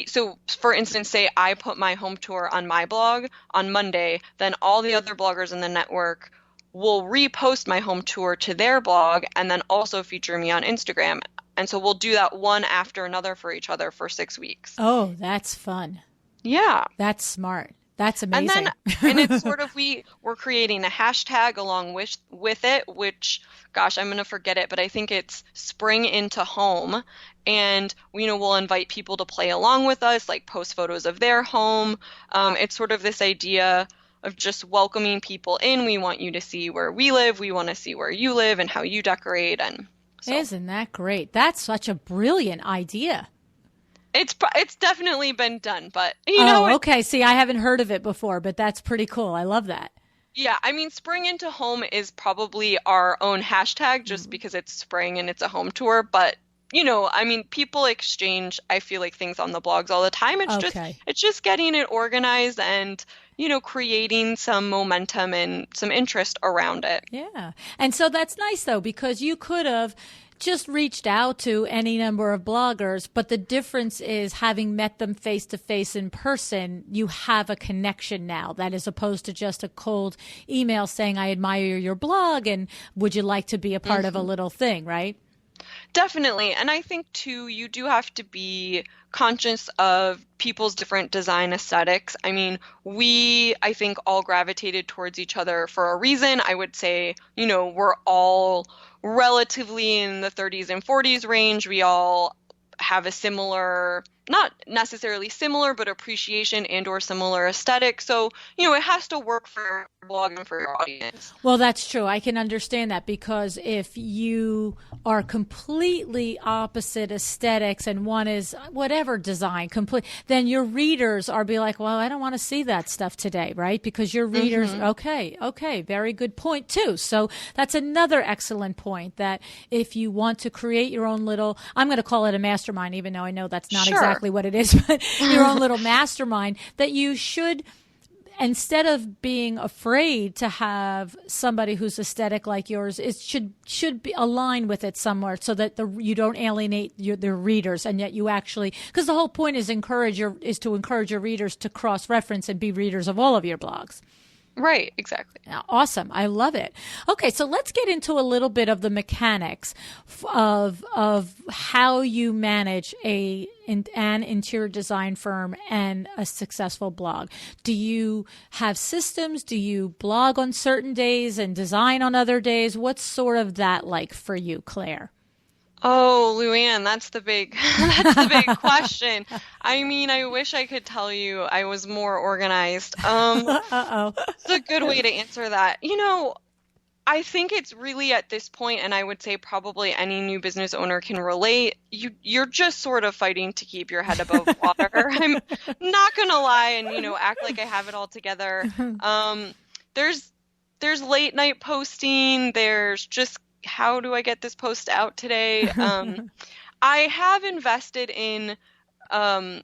S3: so for instance, say I put my home tour on my blog on Monday, then all the other bloggers in the network will repost my home tour to their blog and then also feature me on Instagram. And so we'll do that one after another for each other for 6 weeks.
S1: Oh, that's fun.
S3: Yeah.
S1: That's smart. That's amazing.
S3: And then, and it's sort of, we're creating a hashtag along with it, which, gosh, I'm going to forget it, but I think it's Spring into Home. And, we'll invite people to play along with us, like post photos of their home. It's sort of this idea of just welcoming people in. We want you to see where we live. We want to see where you live and how you decorate. And so.
S1: Isn't that great? That's such a brilliant idea.
S3: It's definitely been done, but
S1: okay. See, I haven't heard of it before, but that's pretty cool. I love that.
S3: Yeah, I mean, Spring into Home is probably our own hashtag just because it's spring and it's a home tour, but people exchange, I feel like, things on the blogs all the time. It's just getting it organized and creating some momentum and some interest around it.
S1: Yeah. And so that's nice, though, because you could have just reached out to any number of bloggers, but the difference is having met them face to face in person, you have a connection now. That is opposed to just a cold email saying, I admire your blog and would you like to be a part of a little thing, right?
S3: Definitely. And I think, too, you do have to be conscious of people's different design aesthetics. I mean, I think, all gravitated towards each other for a reason. I would say, we're all relatively in the 30s and 40s range. We all have a similar, not necessarily similar, but appreciation and or similar aesthetic. So, it has to work for your blog and for your audience.
S1: Well, that's true. I can understand that, because if you are completely opposite aesthetics and one is whatever design, then your readers are be like, well, I don't want to see that stuff today, right? Because your readers, okay, very good point too. So that's another excellent point, that if you want to create your own little, I'm going to call it a mastermind, even though I know that's not exactly what it is, but your own little mastermind, that you should, instead of being afraid to have somebody who's aesthetic like yours, it should be aligned with it somewhere, so that you don't alienate the readers, and yet you actually, because the whole point is to encourage your readers to cross-reference and be readers of all of your blogs.
S3: Right, exactly.
S1: Awesome. I love it. Okay, so let's get into a little bit of the mechanics of how you manage an interior design firm and a successful blog. Do you have systems? Do you blog on certain days and design on other days? What's sort of that like for you, Claire?
S3: Oh, LuAnn, that's the big question. I mean, I wish I could tell you I was more organized.
S1: Uh-oh.
S3: It's a good way to answer that. I think it's really at this point, and I would say probably any new business owner can relate, you're just sort of fighting to keep your head above water. I'm not gonna lie and, act like I have it all together. There's late night posting, there's just, how do I get this post out today? I have invested in, I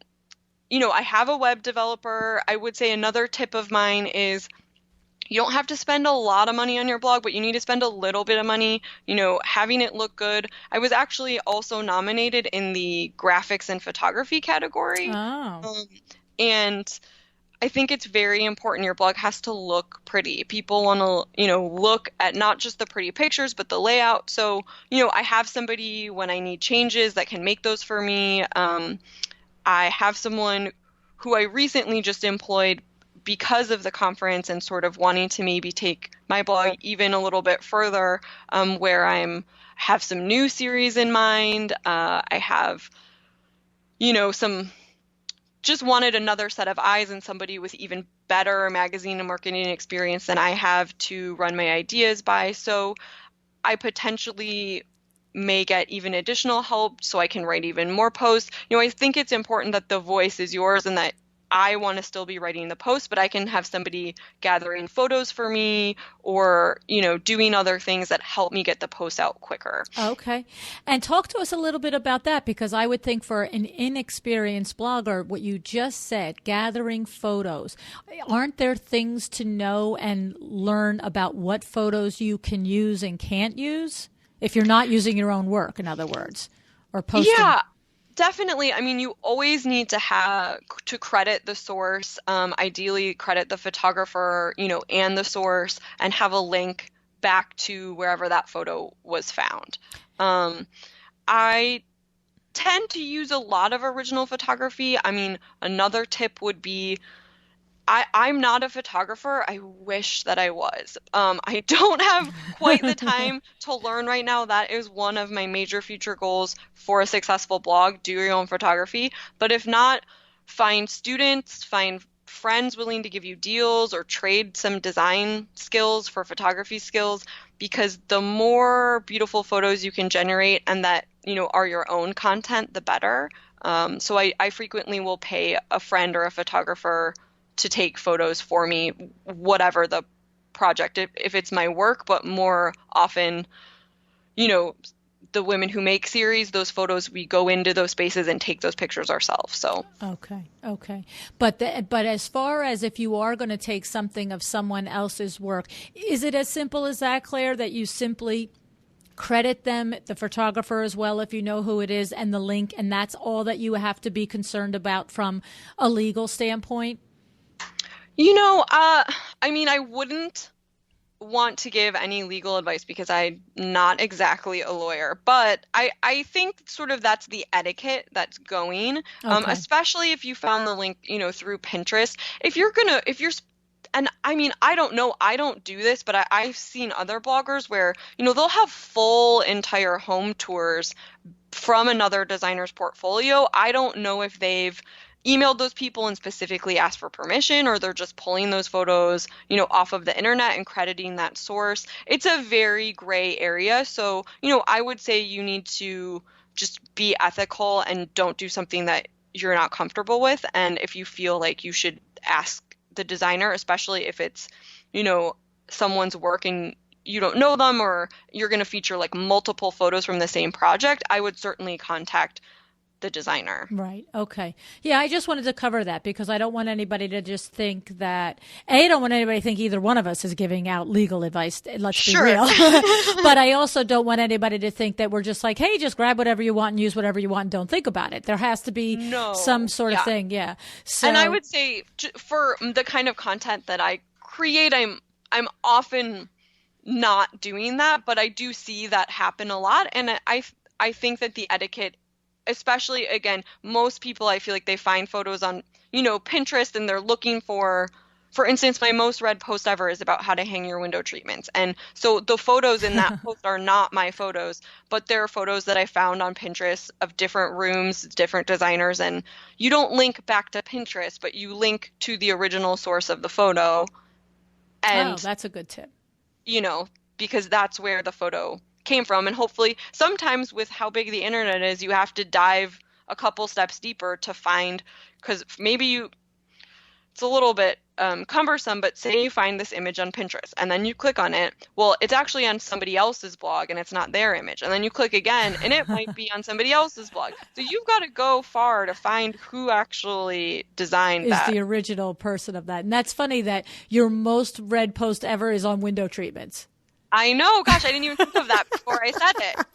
S3: have a web developer. I would say another tip of mine is you don't have to spend a lot of money on your blog, but you need to spend a little bit of money, having it look good. I was actually also nominated in the graphics and photography category.
S1: Oh.
S3: And I think it's very important. Your blog has to look pretty. People want to, look at not just the pretty pictures, but the layout. So, I have somebody when I need changes that can make those for me. I have someone who I recently just employed because of the conference and sort of wanting to maybe take my blog even a little bit further, where have some new series in mind. I have, just wanted another set of eyes and somebody with even better magazine and marketing experience than I have to run my ideas by. So I potentially may get even additional help so I can write even more posts. I think it's important that the voice is yours and that I want to still be writing the post, but I can have somebody gathering photos for me or, doing other things that help me get the post out quicker.
S1: Okay. And talk to us a little bit about that, because I would think for an inexperienced blogger, what you just said, gathering photos, aren't there things to know and learn about what photos you can use and can't use? If you're not using your own work, in other words, or posting.
S3: Yeah. Definitely. I mean, you always need to credit the source, ideally credit the photographer, and the source, and have a link back to wherever that photo was found. I tend to use a lot of original photography. I mean, another tip would be, I'm not a photographer. I wish that I was. I don't have quite the time to learn right now. That is one of my major future goals for a successful blog, do your own photography. But if not, find students, find friends willing to give you deals or trade some design skills for photography skills, because the more beautiful photos you can generate and that, are your own content, the better. So I frequently will pay a friend or a photographer to take photos for me, whatever the project, if it's my work, but more often, the Women Who Make series, those photos, we go into those spaces and take those pictures ourselves. So
S1: okay. But as far as if you are going to take something of someone else's work, is it as simple as that, Claire, that you simply credit them, the photographer as well, if you know who it is, and the link, and that's all that you have to be concerned about from a legal standpoint?
S3: I mean, I wouldn't want to give any legal advice because I'm not exactly a lawyer, but I think sort of that's the etiquette that's going, especially if you found the link, through Pinterest. And I mean, I don't know, I don't do this, but I've seen other bloggers where, they'll have full entire home tours from another designer's portfolio. I don't know if they've emailed those people and specifically asked for permission, or they're just pulling those photos, off of the internet and crediting that source. It's a very gray area. So, I would say you need to just be ethical and don't do something that you're not comfortable with. And if you feel like you should ask the designer, especially if it's, someone's work and you don't know them, or you're going to feature like multiple photos from the same project, I would certainly contact the designer.
S1: Right. Okay. Yeah, I just wanted to cover that because I don't want anybody to just think that, I don't want anybody to think either one of us is giving out legal advice. Let's be real. But I also don't want anybody to think that we're just like, hey, just grab whatever you want and use whatever you want and don't think about it. There has to be some sort of thing. Yeah. So,
S3: and I would say for the kind of content that I create, I'm often not doing that, but I do see that happen a lot. And I think that the etiquette, especially, again, most people, I feel like they find photos on, Pinterest, and they're looking for instance, my most read post ever is about how to hang your window treatments. And so the photos in that post are not my photos, but they're photos that I found on Pinterest of different rooms, different designers. And you don't link back to Pinterest, but you link to the original source of the photo. And
S1: that's a good tip.
S3: Because that's where the photo came from. And hopefully sometimes with how big the internet is, you have to dive a couple steps deeper to find, because maybe it's a little bit cumbersome, but say you find this image on Pinterest and then you click on it. Well, it's actually on somebody else's blog and it's not their image. And then you click again and it might be on somebody else's blog. So you've got to go far to find who actually designed that.
S1: Is the original person of that. And that's funny that your most read post ever is on window treatments.
S3: I know. Gosh, I didn't even think of that before I said it.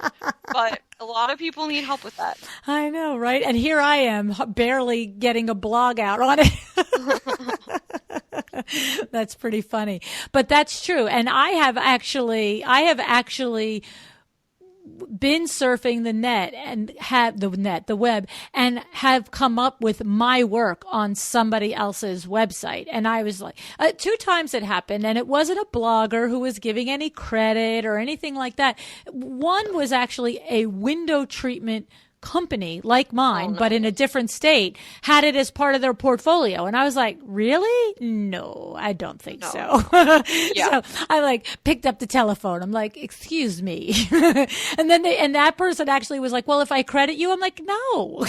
S3: But a lot of people need help with that.
S1: I know, right? And here I am barely getting a blog out on it. That's pretty funny. But that's true. And I have actually been surfing the net and the web, and have come up with my work on somebody else's website. And I was like, 2 times it happened, and it wasn't a blogger who was giving any credit or anything like that. One was actually a window treatment company like mine, but in a different state, had it as part of their portfolio. And I was like, really? No, I don't think so. So I picked up the telephone. I'm like, excuse me. And then that person actually was like, well, if I credit you, I'm like, no.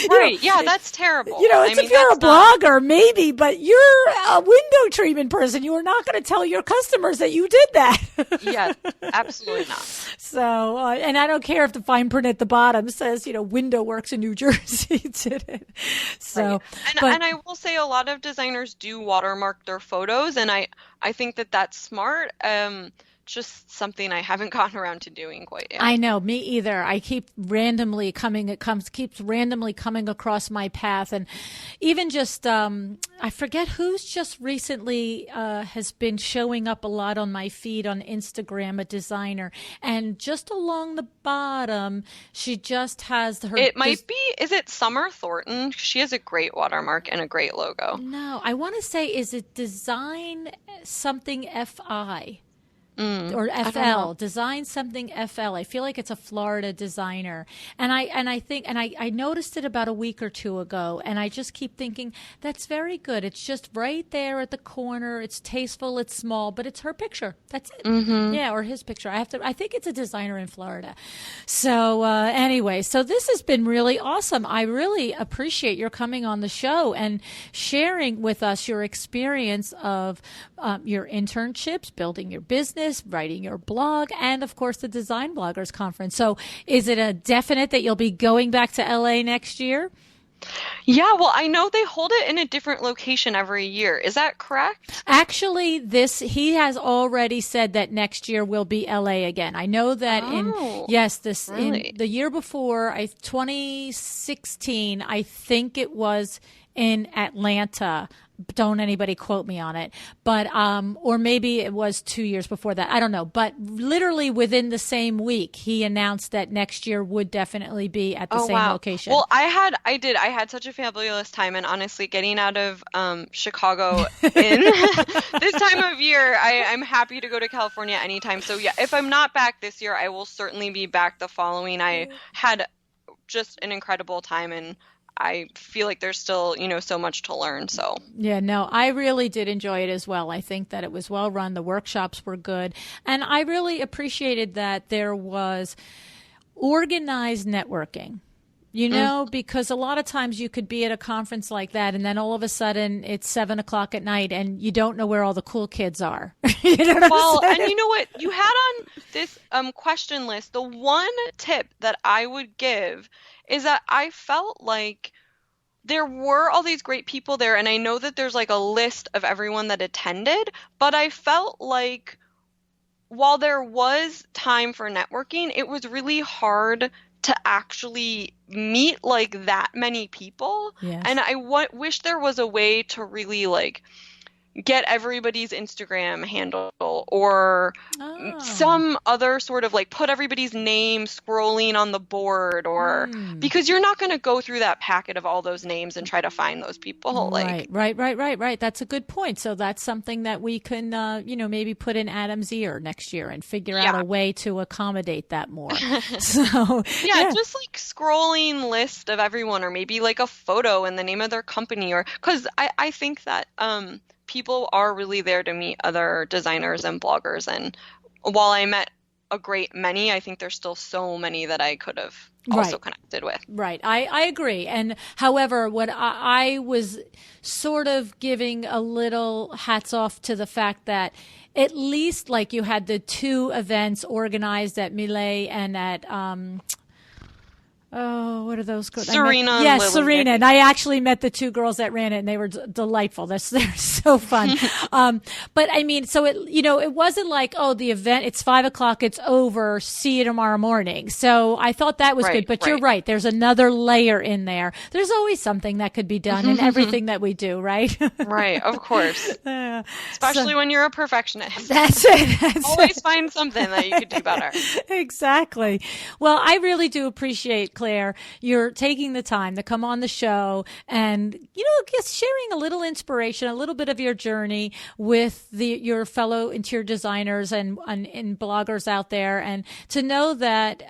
S3: Right. Yeah, that's terrible.
S1: If you're a blogger, maybe, but you're a window treatment person. You are not going to tell your customers that you did that.
S3: Yeah, absolutely not.
S1: So, and I don't care if the fine print at the bottom says, Window Works in New Jersey did it. So,
S3: right. And I will say a lot of designers do watermark their photos, and I think that that's smart. Just something I haven't gotten around to doing quite yet.
S1: I know, me either. I keeps randomly coming across my path, and even just I forget who's just recently has been showing up a lot on my feed on Instagram, a designer, and just along the bottom, she just has her.
S3: It might be. Is it Summer Thornton? She has a great watermark and a great logo.
S1: No, I want to say, is it Design something FI? Or FL, Design something FL. I feel like it's a Florida designer. And I noticed it about a week or two ago, and I just keep thinking, that's very good. It's just right there at the corner. It's tasteful, it's small, but it's her picture. That's it. Mm-hmm. Yeah, or his picture. I think it's a designer in Florida. So anyway, so this has been really awesome. I really appreciate your coming on the show and sharing with us your experience of your internships, building your business, business, writing your blog, and of course the Design Bloggers Conference. So is it a definite that you'll be going back to LA next year?
S3: Yeah, well, I know they hold it in a different location every year. Is that correct?
S1: Actually, he has already said that next year will be LA again. I know that
S3: really?
S1: in the year before, 2016, I think it was in Atlanta. Don't anybody quote me on it, but or maybe it was 2 years before that. I don't know, but literally within the same week, he announced that next year would definitely be at the same location.
S3: Well, I had such a fabulous time, and honestly, getting out of Chicago in this time of year, I'm happy to go to California anytime. So yeah, if I'm not back this year, I will certainly be back the following. I had just an incredible time, and I feel like there's still, so much to learn. So
S1: yeah, no, I really did enjoy it as well. I think that it was well run. The workshops were good. And I really appreciated that there was organized networking, because a lot of times you could be at a conference like that and then all of a sudden it's 7:00 at night and you don't know where all the cool kids are. You know what I'm saying?
S3: And you know what? You had on this question list, the one tip that I would give is that I felt like there were all these great people there, and I know that there's like a list of everyone that attended, but I felt like while there was time for networking, it was really hard to actually meet like that many people.
S1: Yes.
S3: And I wish there was a way to really like get everybody's Instagram handle or some other sort of like put everybody's name scrolling on the board or because you're not going to go through that packet of all those names and try to find those people.
S1: Right. That's a good point. So that's something that we can, maybe put in Adam's ear next year and figure out a way to accommodate that more. So
S3: just like scrolling list of everyone or maybe like a photo and the name of their company or because I think that, people are really there to meet other designers and bloggers. And while I met a great many, I think there's still so many that I could have also connected with.
S1: Right. I agree. And however, what I was sort of giving a little hats off to the fact that at least like you had the two events organized at Millet and at, what are those called?
S3: Serena.
S1: Yes, Serena. And I actually met the two girls that ran it, and they were delightful. They're so fun. But I mean, so it wasn't like, the event, it's 5:00, it's over, see you tomorrow morning. So I thought that was good. But you're right. There's another layer in there. There's always something that could be done in everything that we do, right?
S3: Right. Of course. Especially when you're a perfectionist.
S1: That's it.
S3: Always find something that you could do better.
S1: Exactly. Well, I really do appreciate, Claire, you're taking the time to come on the show and, just sharing a little inspiration, a little bit of your journey with your fellow interior designers and bloggers out there. And to know that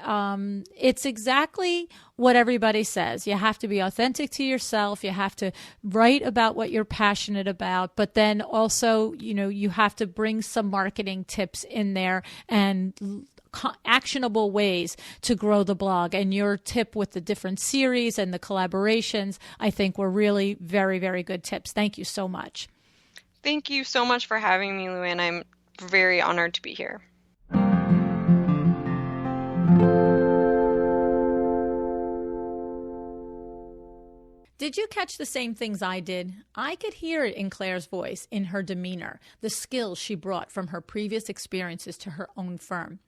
S1: it's exactly what everybody says. You have to be authentic to yourself. You have to write about what you're passionate about, but then also, you have to bring some marketing tips in there and actionable ways to grow the blog. And your tip with the different series and the collaborations, I think were really very, very good tips. Thank you so much.
S3: Thank you so much for having me, LuAnn. I'm very honored to be here.
S1: Did you catch the same things I did? I could hear it in Claire's voice, in her demeanor, the skills she brought from her previous experiences to her own firm.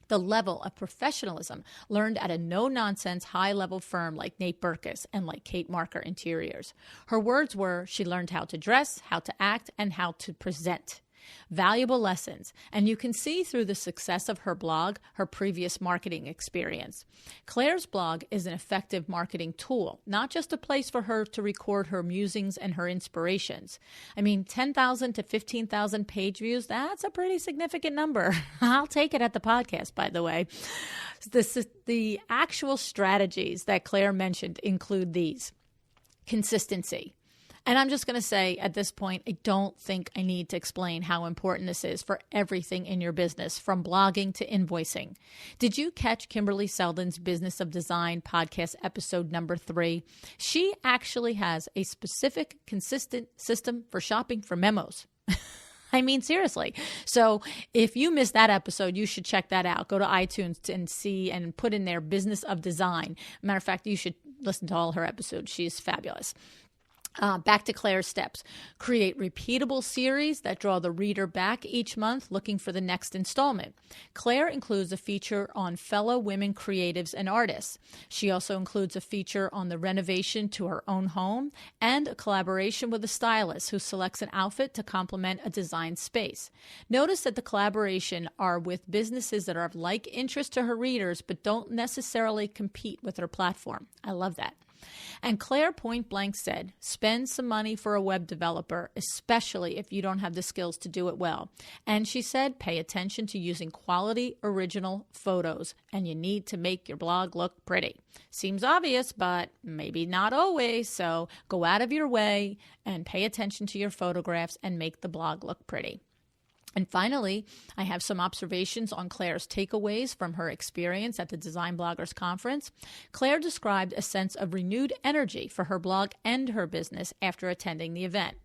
S1: The level of professionalism learned at a no-nonsense, high-level firm like Nate Berkus and like Kate Marker Interiors. Her words were, she learned how to dress, how to act, and how to present. Valuable lessons, and you can see through the success of her blog, her previous marketing experience. Claire's blog is an effective marketing tool, not just a place for her to record her musings and her inspirations. I mean, 10,000 to 15,000 page views, that's a pretty significant number. I'll take it at the podcast, by the way. The actual strategies that Claire mentioned include these. Consistency. And I'm just going to say at this point, I don't think I need to explain how important this is for everything in your business, from blogging to invoicing. Did you catch Kimberly Seldon's Business of Design podcast episode number 3? She actually has a specific, consistent system for shopping for memos. I mean, seriously. So if you missed that episode, you should check that out. Go to iTunes and see and put in there Business of Design. Matter of fact, you should listen to all her episodes. She's fabulous. Back to Claire's steps. Create repeatable series that draw the reader back each month looking for the next installment. Claire includes a feature on fellow women creatives and artists. She also includes a feature on the renovation to her own home and a collaboration with a stylist who selects an outfit to complement a design space. Notice that the collaboration are with businesses that are of like interest to her readers but don't necessarily compete with her platform. I love that. And Claire point blank said, spend some money for a web developer, especially if you don't have the skills to do it well. And she said, pay attention to using quality original photos, and you need to make your blog look pretty. Seems obvious, but maybe not always. So go out of your way and pay attention to your photographs and make the blog look pretty. And finally, I have some observations on Claire's takeaways from her experience at the Design Bloggers Conference. Claire described a sense of renewed energy for her blog and her business after attending the event.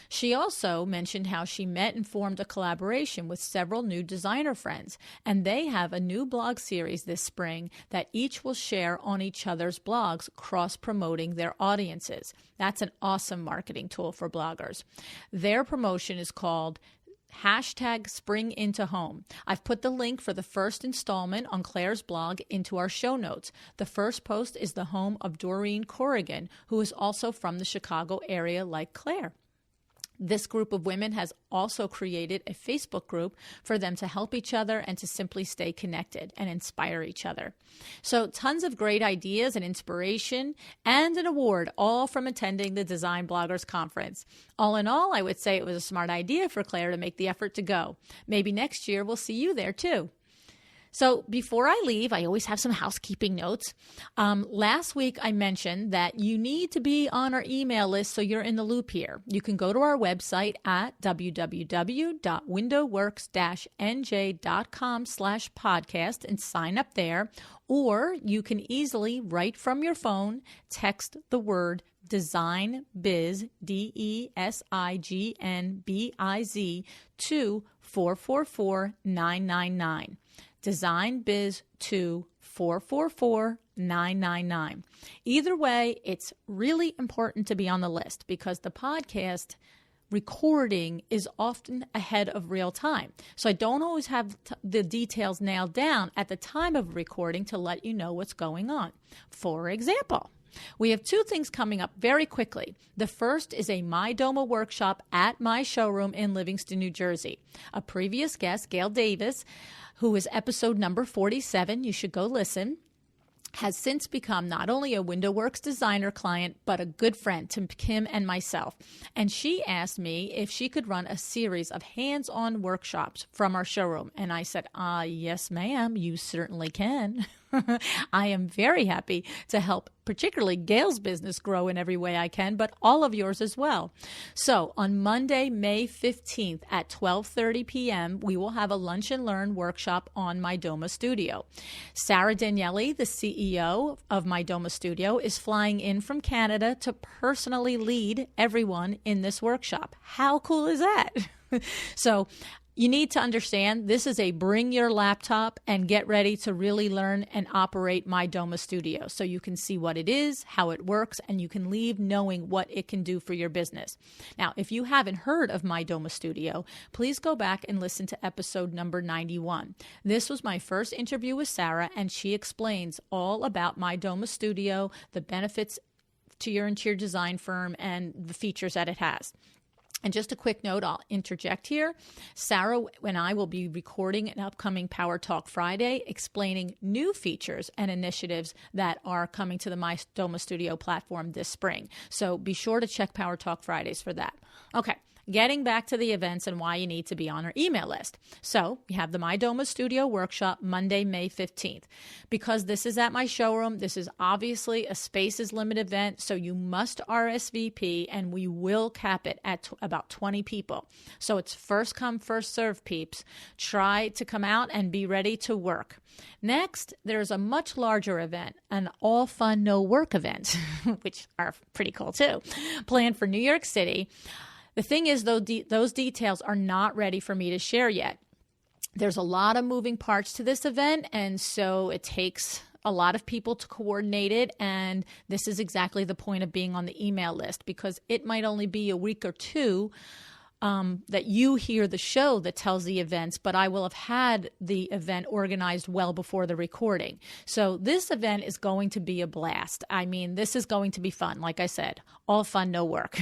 S1: She also mentioned how she met and formed a collaboration with several new designer friends, and they have a new blog series this spring that each will share on each other's blogs, cross-promoting their audiences. That's an awesome marketing tool for bloggers. Their promotion is called #SpringIntoHome. I've put the link for the first installment on Claire's blog into our show notes. The first post is the home of Doreen Corrigan, who is also from the Chicago area like Claire. This group of women has also created a Facebook group for them to help each other and to simply stay connected and inspire each other. So tons of great ideas and inspiration and an award, all from attending the Design Bloggers Conference. All in all, I would say it was a smart idea for Claire to make the effort to go. Maybe next year we'll see you there too. So before I leave, I always have some housekeeping notes. Last week, I mentioned that you need to be on our email list so you're in the loop here. You can go to our website at www.windowworks-nj.com/podcast and sign up there. Or you can easily, right from your phone, text the word Design Biz, DESIGNBIZ, to 444-999. Design Biz to 444-999. Either way, it's really important to be on the list because the podcast recording is often ahead of real time. So I don't always have the details nailed down at the time of recording to let you know what's going on. For example, we have two things coming up very quickly. The first is a My Doma workshop at my showroom in Livingston, New Jersey. A previous guest, Gail Davis, who is episode number 47, you should go listen, has since become not only a WindowWorks designer client, but a good friend to Kim and myself. And she asked me if she could run a series of hands-on workshops from our showroom. And I said, yes, ma'am, you certainly can. I am very happy to help particularly Gail's business grow in every way I can, but all of yours as well. So on Monday, May 15th at 12:30 p.m., we will have a lunch and learn workshop on My Doma Studio. Sarah Danielli, the CEO of My Doma Studio, is flying in from Canada to personally lead everyone in this workshop. How cool is that? So you need to understand this is a bring your laptop and get ready to really learn and operate My Doma Studio so you can see what it is, how it works, and you can leave knowing what it can do for your business. Now, if you haven't heard of My Doma Studio, please go back and listen to episode number 91. This was my first interview with Sarah, and she explains all about My Doma Studio, the benefits to your interior design firm, and the features that it has. And just a quick note, I'll interject here. Sarah and I will be recording an upcoming Power Talk Friday explaining new features and initiatives that are coming to the My Doma Studio platform this spring. So be sure to check Power Talk Fridays for that. Okay. Getting back to the events and why you need to be on our email list. So we have the My Doma Studio workshop Monday, May 15th. Because this is at my showroom, this is obviously a spaces limit event, so you must RSVP and we will cap it at about 20 people. So it's first come, first serve, peeps. Try to come out and be ready to work. Next, there's a much larger event, an all fun, no work event, which are pretty cool too, planned for New York City. The thing is, though, those details are not ready for me to share yet. There's a lot of moving parts to this event, and so it takes a lot of people to coordinate it, and this is exactly the point of being on the email list, because it might only be a week or two that you hear the show that tells the events, but I will have had the event organized well before the recording. So this event is going to be a blast. I mean, this is going to be fun. Like I said, all fun, no work.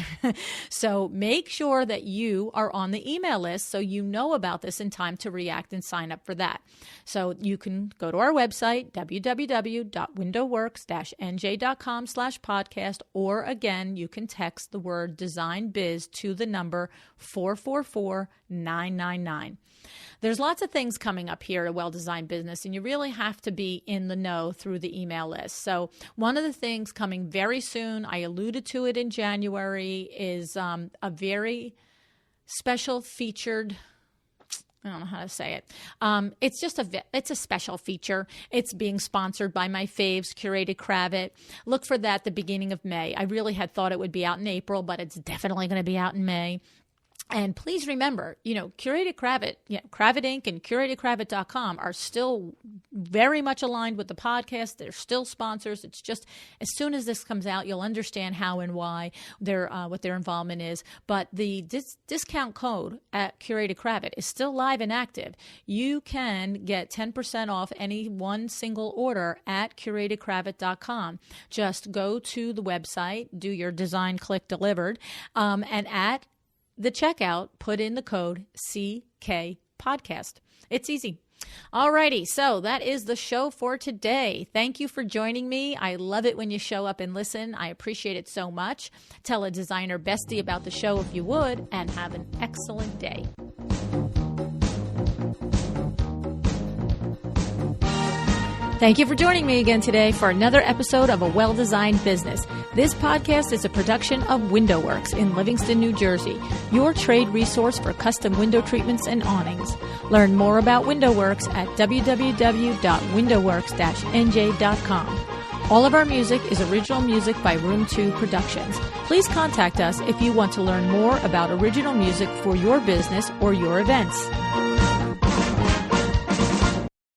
S1: So make sure that you are on the email list so you know about this in time to react and sign up for that. So you can go to our website, www.windowworks-nj.com/podcast, or again, you can text the word Design Biz to the number 444-999. There's lots of things coming up here at Well Designed Business, and you really have to be in the know through the email list. So one of the things coming very soon, I alluded to it in January, is a very special featured, I don't know how to say it. It's a special feature. It's being sponsored by my faves, Curated Cravat. Look for that at the beginning of May. I really had thought it would be out in April, but it's definitely going to be out in May. And please remember, Curated Cravat, Cravat Inc. and CuratedCravat.com are still very much aligned with the podcast. They're still sponsors. It's just as soon as this comes out, you'll understand how and why what their involvement is. But the discount code at Curated Cravat is still live and active. You can get 10% off any one single order at CuratedCravat.com. Just go to the website, do your design, click delivered, and at the checkout, put in the code CK Podcast. It's easy. Alrighty, so that is the show for today. Thank you for joining me. I love it when you show up and listen. I appreciate it so much. Tell a designer bestie about the show if you would, and have an excellent day. Thank you for joining me again today for another episode of A Well-Designed Business. This podcast is a production of WindowWorks in Livingston, New Jersey, your trade resource for custom window treatments and awnings. Learn more about WindowWorks at www.windowworks-nj.com. All of our music is original music by Room 2 Productions. Please contact us if you want to learn more about original music for your business or your events.